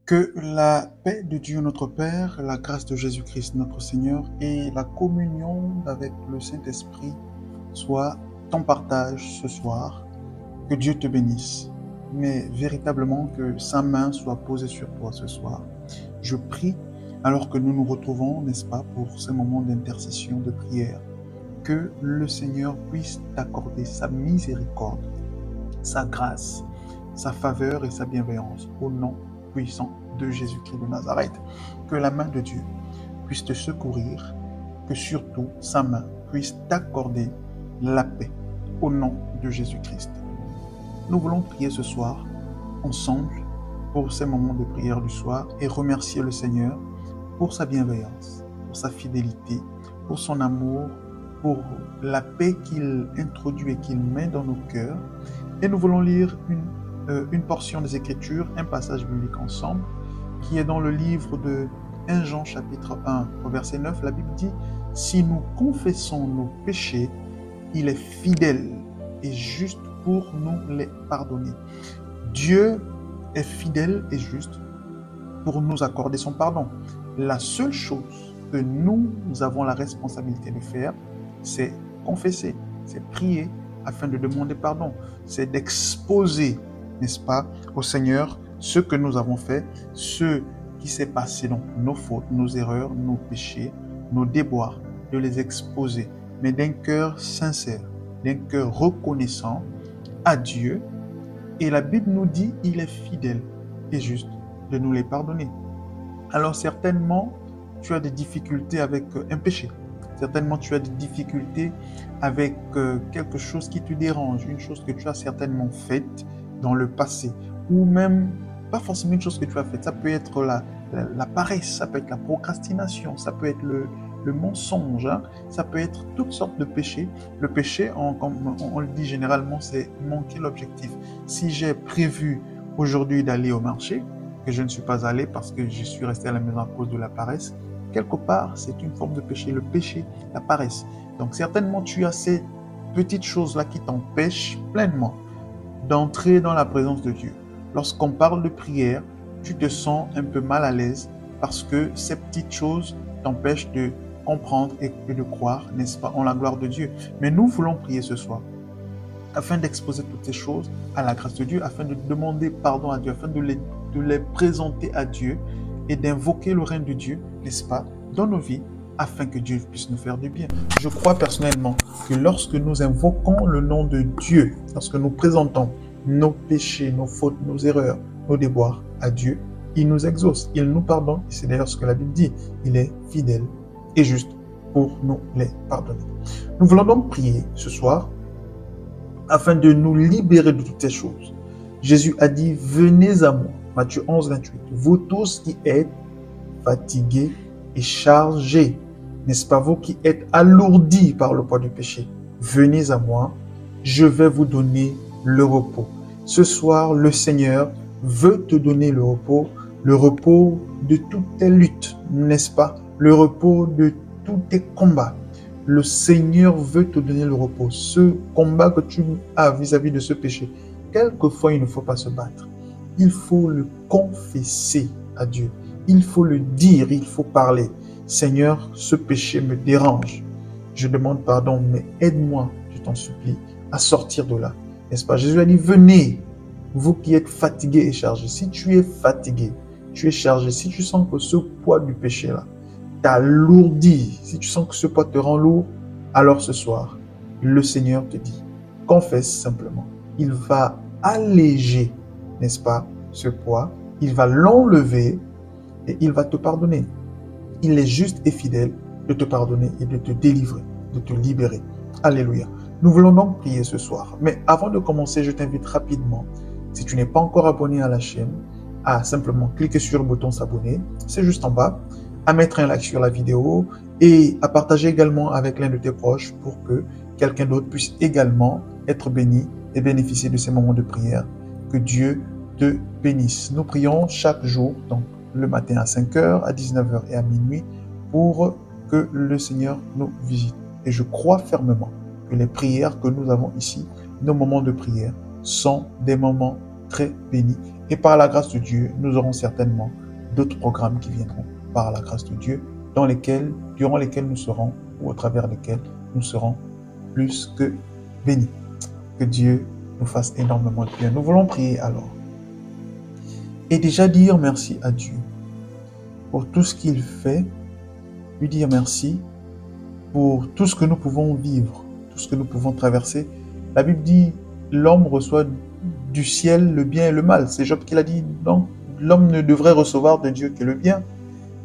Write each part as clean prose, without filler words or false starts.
Que la paix de Dieu notre Père, la grâce de Jésus-Christ notre Seigneur et la communion avec le Saint-Esprit soient ton partage ce soir. Que Dieu te bénisse, mais véritablement que sa main soit posée sur toi ce soir. Je prie, alors que nous nous retrouvons, n'est-ce pas, pour ce moment d'intercession, de prière, que le Seigneur puisse t'accorder sa miséricorde, sa grâce, sa faveur et sa bienveillance au nom puissant de Jésus-Christ de Nazareth. Que la main de Dieu puisse te secourir, que surtout sa main puisse t'accorder la paix au nom de Jésus-Christ. Nous voulons prier ce soir ensemble pour ces moments de prière du soir et remercier le Seigneur pour sa bienveillance, pour sa fidélité, pour son amour, pour la paix qu'il introduit et qu'il met dans nos cœurs. Et nous voulons lire une portion des Écritures, un passage biblique ensemble, qui est dans le livre de 1 Jean chapitre 1, au verset 9. La Bible dit « Si nous confessons nos péchés, il est fidèle et juste pour nous les pardonner. » Dieu est fidèle et juste pour nous accorder son pardon. La seule chose que nous avons la responsabilité de faire, c'est confesser, c'est prier afin de demander pardon, c'est d'exposer, n'est-ce pas, au Seigneur ce que nous avons fait, ce qui s'est passé, donc nos fautes, nos erreurs, nos péchés, nos déboires, de les exposer, mais d'un cœur sincère, d'un cœur reconnaissant à Dieu. Et la Bible nous dit, il est fidèle et juste de nous les pardonner. Alors certainement, tu as des difficultés avec un péché. Certainement, tu as des difficultés avec quelque chose qui te dérange, une chose que tu as certainement faite dans le passé, ou même pas forcément une chose que tu as faite. Ça peut être la paresse, ça peut être la procrastination, ça peut être le mensonge, hein. Ça peut être toutes sortes de péchés. Le péché, comme on le dit généralement, c'est manquer l'objectif. Si j'ai prévu aujourd'hui d'aller au marché, que je ne suis pas allé parce que je suis resté à la maison à cause de la paresse, quelque part, c'est une forme de péché. Le péché, la paresse. Donc certainement, tu as ces petites choses-là qui t'empêchent pleinement d'entrer dans la présence de Dieu. Lorsqu'on parle de prière, tu te sens un peu mal à l'aise parce que ces petites choses t'empêchent de comprendre et de croire, n'est-ce pas, en la gloire de Dieu. Mais nous voulons prier ce soir afin d'exposer toutes ces choses à la grâce de Dieu, afin de demander pardon à Dieu, afin de les présenter à Dieu et d'invoquer le règne de Dieu, n'est-ce pas, dans nos vies, afin que Dieu puisse nous faire du bien. Je crois personnellement que lorsque nous invoquons le nom de Dieu, lorsque nous présentons nos péchés, nos fautes, nos erreurs, nos déboires à Dieu, il nous exauce, il nous pardonne. Et c'est d'ailleurs ce que la Bible dit. Il est fidèle et juste pour nous les pardonner. Nous voulons donc prier ce soir afin de nous libérer de toutes ces choses. Jésus a dit, venez à moi. Matthieu 11, 28. Vous tous qui êtes fatigués et chargés, n'est-ce pas, vous qui êtes alourdis par le poids du péché, venez à moi, je vais vous donner le repos. Ce soir, le Seigneur veut te donner le repos de toutes tes luttes, n'est-ce pas, le repos de tous tes combats. Le Seigneur veut te donner le repos. Ce combat que tu as vis-à-vis de ce péché, quelquefois il ne faut pas se battre. Il faut le confesser à Dieu. Il faut le dire, il faut parler. Seigneur, ce péché me dérange. Je demande pardon, mais aide-moi, je t'en supplie, à sortir de là. N'est-ce pas? Jésus a dit, venez, vous qui êtes fatigués et chargés. Si tu es fatigué, tu es chargé, si tu sens que ce poids du péché-là t'alourdit, si tu sens que ce poids te rend lourd, alors ce soir, le Seigneur te dit, confesse simplement. Il va alléger, n'est-ce pas, ce poids, il va l'enlever et il va te pardonner. Il est juste et fidèle de te pardonner et de te délivrer, de te libérer. Alléluia. Nous voulons donc prier ce soir. Mais avant de commencer, je t'invite rapidement, si tu n'es pas encore abonné à la chaîne, à simplement cliquer sur le bouton s'abonner, c'est juste en bas, à mettre un like sur la vidéo et à partager également avec l'un de tes proches pour que quelqu'un d'autre puisse également être béni et bénéficier de ces moments de prière. Que Dieu te bénisse. Nous prions chaque jour, donc le matin à 5h, à 19h et à minuit, pour que le Seigneur nous visite. Et je crois fermement que les prières que nous avons ici, nos moments de prière, sont des moments très bénis Et par la grâce de Dieu, nous aurons certainement d'autres programmes qui viendront par la grâce de Dieu, durant lesquels nous serons, ou au travers desquels nous serons plus que bénis. Que Dieu nous fasse énormément de bien. Nous voulons prier alors. Et déjà dire merci à Dieu pour tout ce qu'il fait, lui dire merci pour tout ce que nous pouvons vivre, tout ce que nous pouvons traverser. La Bible dit, l'homme reçoit du ciel le bien et le mal. C'est Job qui l'a dit, donc l'homme ne devrait recevoir de Dieu que le bien.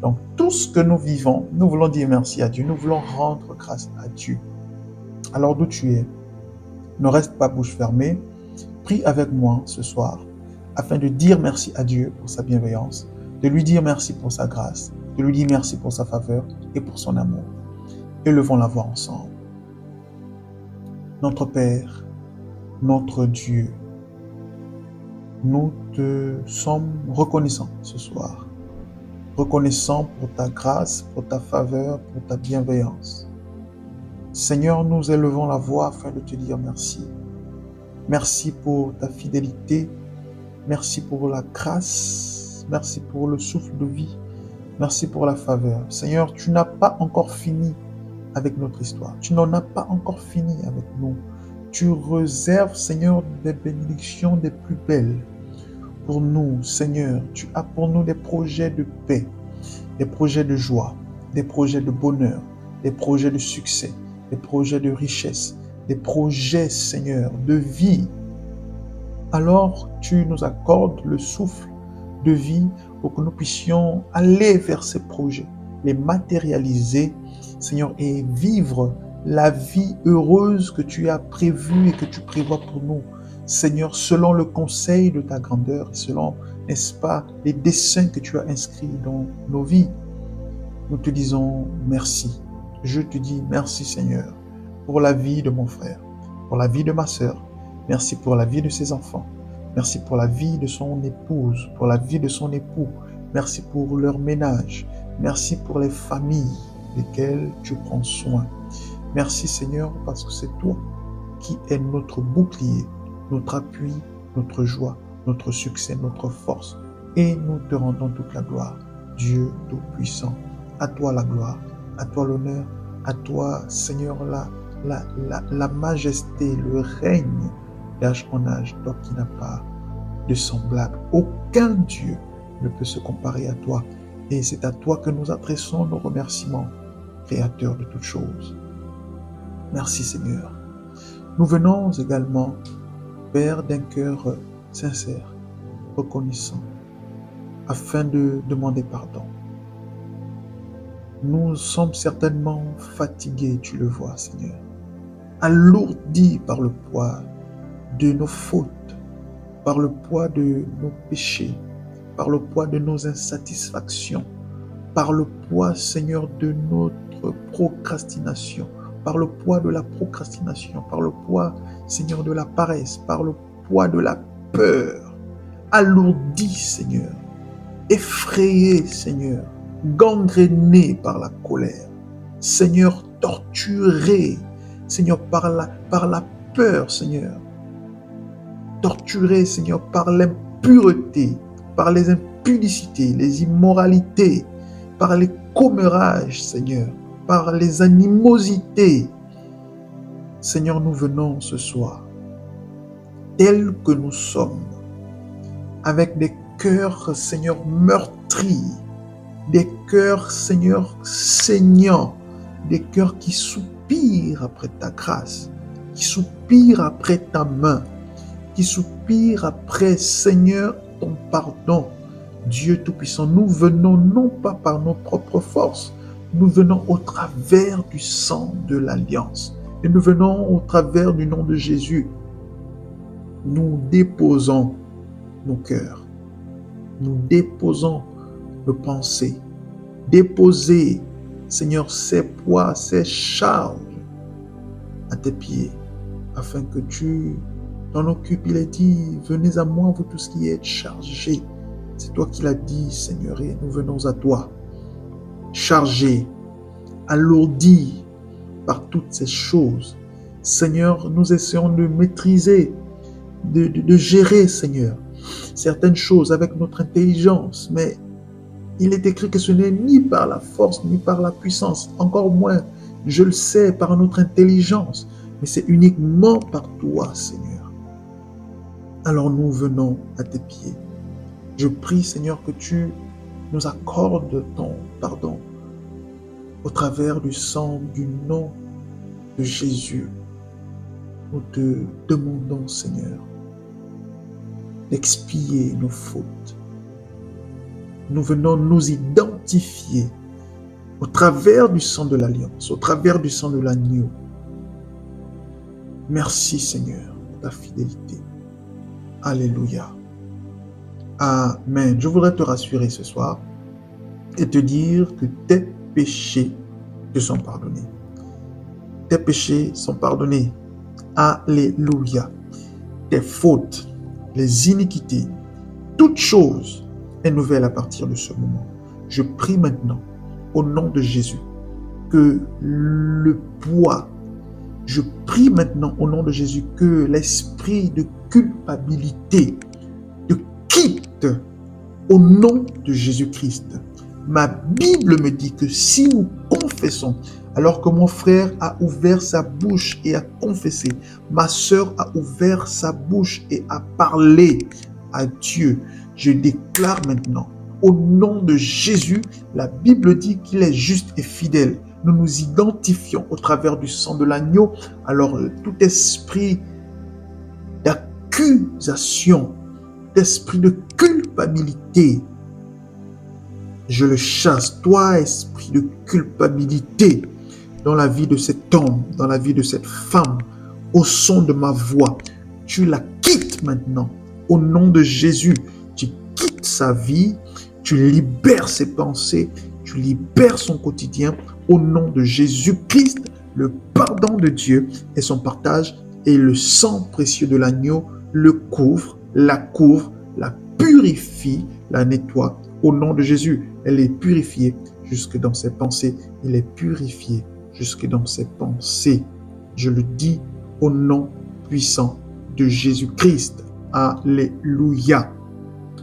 Donc tout ce que nous vivons, nous voulons dire merci à Dieu, nous voulons rendre grâce à Dieu. Alors d'où tu es, ne reste pas bouche fermée, prie avec moi ce soir, afin de dire merci à Dieu pour sa bienveillance, de lui dire merci pour sa grâce, de lui dire merci pour sa faveur et pour son amour. Élevons la voix ensemble. Notre Père, notre Dieu, nous te sommes reconnaissants ce soir. Reconnaissants pour ta grâce, pour ta faveur, pour ta bienveillance. Seigneur, nous élevons la voix afin de te dire merci. Merci pour ta fidélité. Merci pour la grâce. Merci pour le souffle de vie. Merci pour la faveur. Seigneur, tu n'as pas encore fini avec notre histoire. Tu n'en as pas encore fini avec nous. Tu réserves, Seigneur, des bénédictions des plus belles pour nous, Seigneur. Tu as pour nous des projets de paix, des projets de joie, des projets de bonheur, des projets de succès, des projets de richesse, des projets, Seigneur, de vie. Alors, tu nous accordes le souffle de vie pour que nous puissions aller vers ces projets, les matérialiser, Seigneur, et vivre la vie heureuse que tu as prévue et que tu prévois pour nous. Seigneur, selon le conseil de ta grandeur et selon, n'est-ce pas, les desseins que tu as inscrits dans nos vies. Nous te disons merci. Je te dis merci, Seigneur, pour la vie de mon frère, pour la vie de ma sœur. Merci pour la vie de ses enfants. Merci pour la vie de son épouse, pour la vie de son époux. Merci pour leur ménage. Merci pour les familles desquelles tu prends soin. Merci, Seigneur, parce que c'est toi qui es notre bouclier, notre appui, notre joie, notre succès, notre force. Et nous te rendons toute la gloire. Dieu Tout-Puissant, à toi la gloire, à toi l'honneur, à toi, Seigneur, la majesté, le règne d'âge en âge, toi qui n'as pas de semblable. Aucun Dieu ne peut se comparer à toi. Et c'est à toi que nous adressons nos remerciements, Créateur de toutes choses. Merci, Seigneur. Nous venons également, Père, d'un cœur sincère, reconnaissant, afin de demander pardon. Nous sommes certainement fatigués, tu le vois, Seigneur, alourdis par le poids de nos fautes, par le poids de nos péchés, par le poids de nos insatisfactions, par le poids, Seigneur, de notre procrastination, par le poids de la procrastination, par le poids, Seigneur, de la paresse, par le poids de la peur, alourdi, Seigneur, effrayé, Seigneur, gangréné par la colère, Seigneur, torturé, Seigneur, par la peur, Seigneur, torturé, Seigneur, par l'impureté, par les impudicités, les immoralités, par les commérages, Seigneur, par les animosités. Seigneur, nous venons ce soir, tels que nous sommes, avec des cœurs, Seigneur, meurtris, des cœurs, Seigneur, saignants, des cœurs qui soupirent après ta grâce, qui soupirent après ta main, qui soupirent après, Seigneur, ton pardon. Dieu Tout-Puissant, nous venons non pas par nos propres forces, nous venons au travers du sang de l'Alliance. Et nous venons au travers du nom de Jésus. Nous déposons nos cœurs. Nous déposons nos pensées. Déposer, Seigneur, ces poids, ces charges à tes pieds, afin que tu t'en occupes. Il est dit, venez à moi, vous tous qui êtes chargés. C'est toi qui l'as dit, Seigneur, et nous venons à toi, chargés, alourdis par toutes ces choses. Seigneur, nous essayons de maîtriser, de gérer, Seigneur, certaines choses avec notre intelligence, mais il est écrit que ce n'est ni par la force, ni par la puissance, encore moins, je le sais, par notre intelligence, mais c'est uniquement par toi, Seigneur. Alors nous venons à tes pieds. Je prie, Seigneur, que tu nous accordes ton pardon au travers du sang, du nom de Jésus. Nous te demandons, Seigneur, d'expier nos fautes. Nous venons nous identifier au travers du sang de l'Alliance, au travers du sang de l'agneau. Merci, Seigneur, pour ta fidélité. Alléluia. Amen. Je voudrais te rassurer ce soir et te dire que tes péchés te sont pardonnés. Tes péchés sont pardonnés. Alléluia. Tes fautes, les iniquités, toute chose est nouvelle à partir de ce moment. Je prie maintenant, au nom de Jésus, que le poids, je prie maintenant au nom de Jésus que l'esprit de culpabilité te quitte au nom de Jésus-Christ. Ma Bible me dit que si nous confessons, alors que mon frère a ouvert sa bouche et a confessé, ma sœur a ouvert sa bouche et a parlé à Dieu, je déclare maintenant, au nom de Jésus, la Bible dit qu'il est juste et fidèle. Nous nous identifions au travers du sang de l'agneau. Alors tout esprit d'accusation, d'esprit de culpabilité, je le chasse. Toi, esprit de culpabilité, dans la vie de cet homme, dans la vie de cette femme, au son de ma voix, tu la quittes maintenant. Au nom de Jésus, tu quittes sa vie, tu libères ses pensées, tu libères son quotidien. Au nom de Jésus-Christ, le pardon de Dieu et son partage et le sang précieux de l'agneau le couvre, la purifie, la nettoie. Au nom de Jésus, elle est purifiée jusque dans ses pensées. Il est purifié jusque dans ses pensées. Je le dis au nom puissant de Jésus-Christ. Alléluia.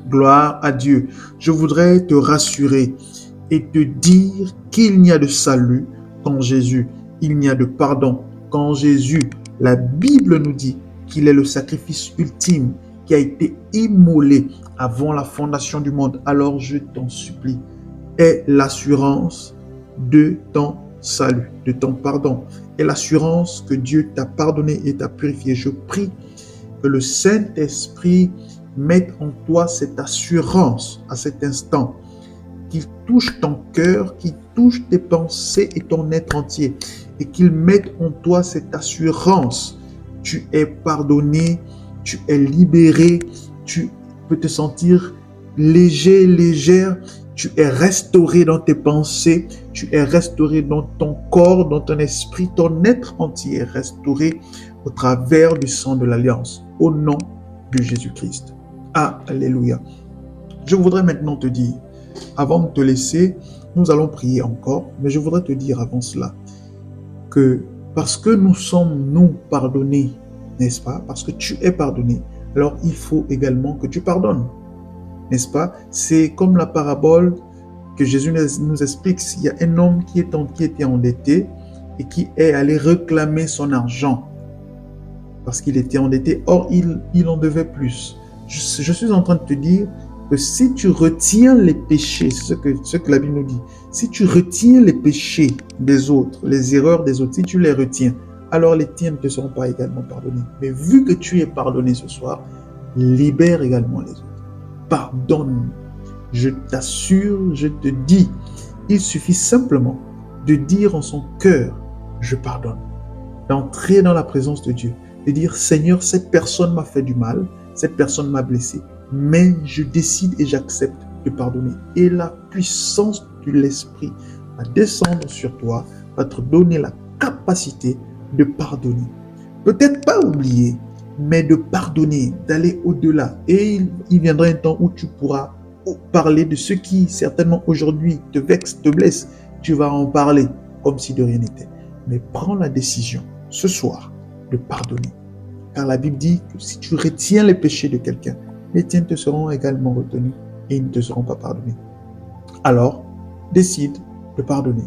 Gloire à Dieu. Je voudrais te rassurer et te dire qu'il n'y a de salut qu'en Jésus. Il n'y a de pardon qu'en Jésus. La Bible nous dit qu'il est le sacrifice ultime qui a été immolé avant la fondation du monde. Alors je t'en supplie, aie l'assurance de ton salut, de ton pardon, et l'assurance que Dieu t'a pardonné et t'a purifié. Je prie que le Saint-Esprit mette en toi cette assurance à cet instant, qu'il touche ton cœur, qu'il touche tes pensées et ton être entier, et qu'il mette en toi cette assurance. Tu es pardonné, tu es libéré, tu peux te sentir léger, légère, tu es restauré dans tes pensées, tu es restauré dans ton corps, dans ton esprit, ton être entier est restauré au travers du sang de l'Alliance, au nom de Jésus-Christ. Alléluia. Je voudrais maintenant te dire, avant de te laisser, nous allons prier encore, mais je voudrais te dire avant cela que parce que nous sommes, nous, pardonnés, n'est-ce pas? Parce que tu es pardonné, alors il faut également que tu pardonnes, n'est-ce pas? C'est comme la parabole que Jésus nous explique. Il y a un homme qui était endetté et qui est allé réclamer son argent parce qu'il était endetté. Or, il en devait plus. Je suis en train de te dire que si tu retiens les péchés, c'est ce que la Bible nous dit, si tu retiens les péchés des autres, les erreurs des autres, si tu les retiens, alors les tiens ne te seront pas également pardonnés. Mais vu que tu es pardonné ce soir, libère également les autres. Pardonne. Je t'assure, je te dis, il suffit simplement de dire en son cœur, je pardonne. D'entrer dans la présence de Dieu, de dire, Seigneur, cette personne m'a fait du mal, cette personne m'a blessé, mais je décide et j'accepte de pardonner. Et la puissance de l'Esprit va descendre sur toi, va te donner la capacité de pardonner. Peut-être pas oublier, mais de pardonner, d'aller au-delà. Et il viendra un temps où tu pourras parler de ce qui certainement aujourd'hui te vexe, te blesse. Tu vas en parler comme si de rien n'était. Mais prends la décision ce soir de pardonner. Car la Bible dit que si tu retiens les péchés de quelqu'un, les tiens te seront également retenus et ils ne te seront pas pardonnés. Alors, décide de pardonner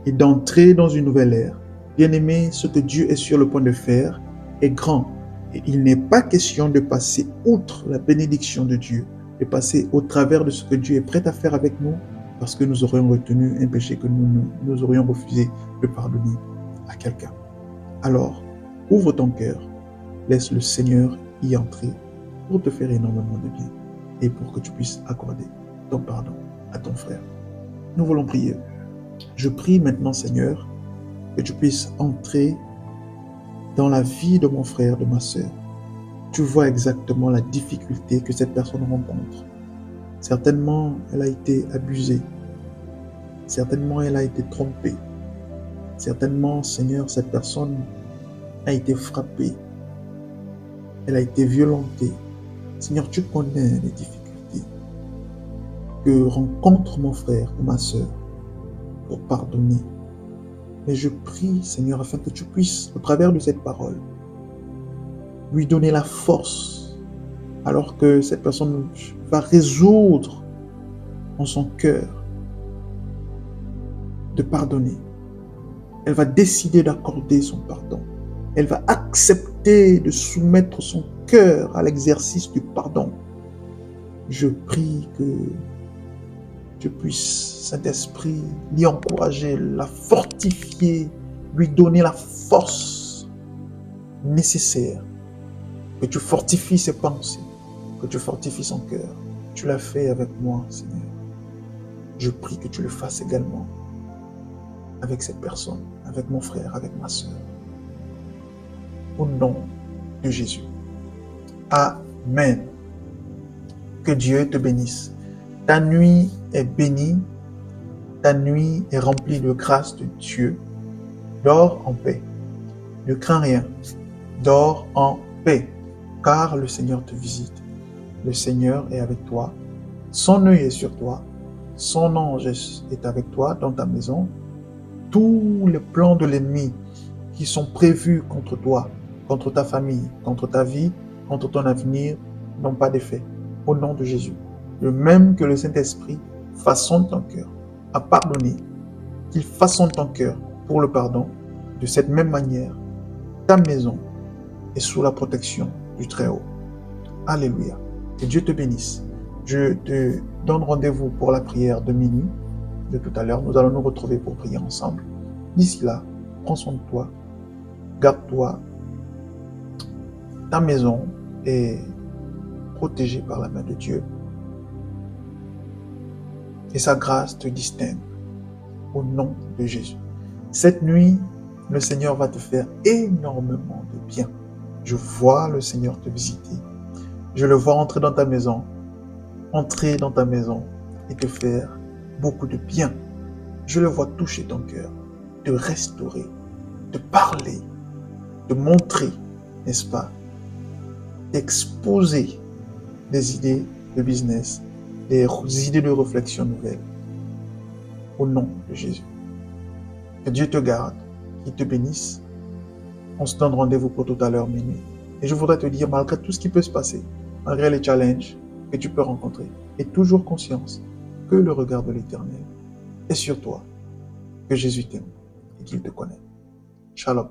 et d'entrer dans une nouvelle ère. Bien-aimé, ce que Dieu est sur le point de faire est grand. Et il n'est pas question de passer outre la bénédiction de Dieu, de passer au travers de ce que Dieu est prêt à faire avec nous, parce que nous aurions retenu un péché que nous aurions refusé de pardonner à quelqu'un. Alors, ouvre ton cœur, laisse le Seigneur y entrer pour te faire énormément de bien et pour que tu puisses accorder ton pardon à ton frère. Nous voulons prier. Je prie maintenant, Seigneur, que tu puisses entrer dans la vie de mon frère, de ma sœur. Tu vois exactement la difficulté que cette personne rencontre. Certainement, elle a été abusée. Certainement, elle a été trompée. Certainement, Seigneur, cette personne a été frappée. Elle a été violentée. Seigneur, tu connais les difficultés que rencontre mon frère ou ma sœur pour pardonner. Mais je prie, Seigneur, afin que tu puisses, au travers de cette parole, lui donner la force, alors que cette personne va résoudre en son cœur de pardonner. Elle va décider d'accorder son pardon. Elle va accepter de soumettre son cœur à l'exercice du pardon. Je prie que tu puisses, Saint-Esprit, l'y encourager, la fortifier, lui donner la force nécessaire, que tu fortifies ses pensées, que tu fortifies son cœur. Tu l'as fait avec moi, Seigneur. Je prie que tu le fasses également avec cette personne, avec mon frère, avec ma soeur. Au nom de Jésus. Amen. Que Dieu te bénisse. Ta nuit est bénie. Ta nuit est remplie de grâce de Dieu. Dors en paix. Ne crains rien. Dors en paix. Car le Seigneur te visite. Le Seigneur est avec toi. Son œil est sur toi. Son ange est avec toi dans ta maison. Tous les plans de l'ennemi qui sont prévus contre toi, contre ta famille, contre ta vie, contre ton avenir, n'ont pas d'effet. Au nom de Jésus. De même que le Saint-Esprit façonne ton cœur à pardonner, qu'il façonne ton cœur pour le pardon, de cette même manière, ta maison est sous la protection du Très-Haut. Alléluia. Que Dieu te bénisse. Je te donne rendez-vous pour la prière de minuit de tout à l'heure. Nous allons nous retrouver pour prier ensemble. D'ici là, prends soin de toi, garde-toi. Ta maison est protégée par la main de Dieu. Et sa grâce te distingue au nom de Jésus. Cette nuit, le Seigneur va te faire énormément de bien. Je vois le Seigneur te visiter. Je le vois entrer dans ta maison et te faire beaucoup de bien. Je le vois toucher ton cœur, te restaurer, te parler, te montrer, n'est-ce pas, d'exposer des idées de business, des idées de réflexion nouvelles. Au nom de Jésus. Que Dieu te garde, qu'il te bénisse. On se donne rendez-vous pour tout à l'heure minuit. Et je voudrais te dire, malgré tout ce qui peut se passer, malgré les challenges que tu peux rencontrer, aie toujours conscience que le regard de l'Éternel est sur toi, que Jésus t'aime et qu'il te connaît. Shalom.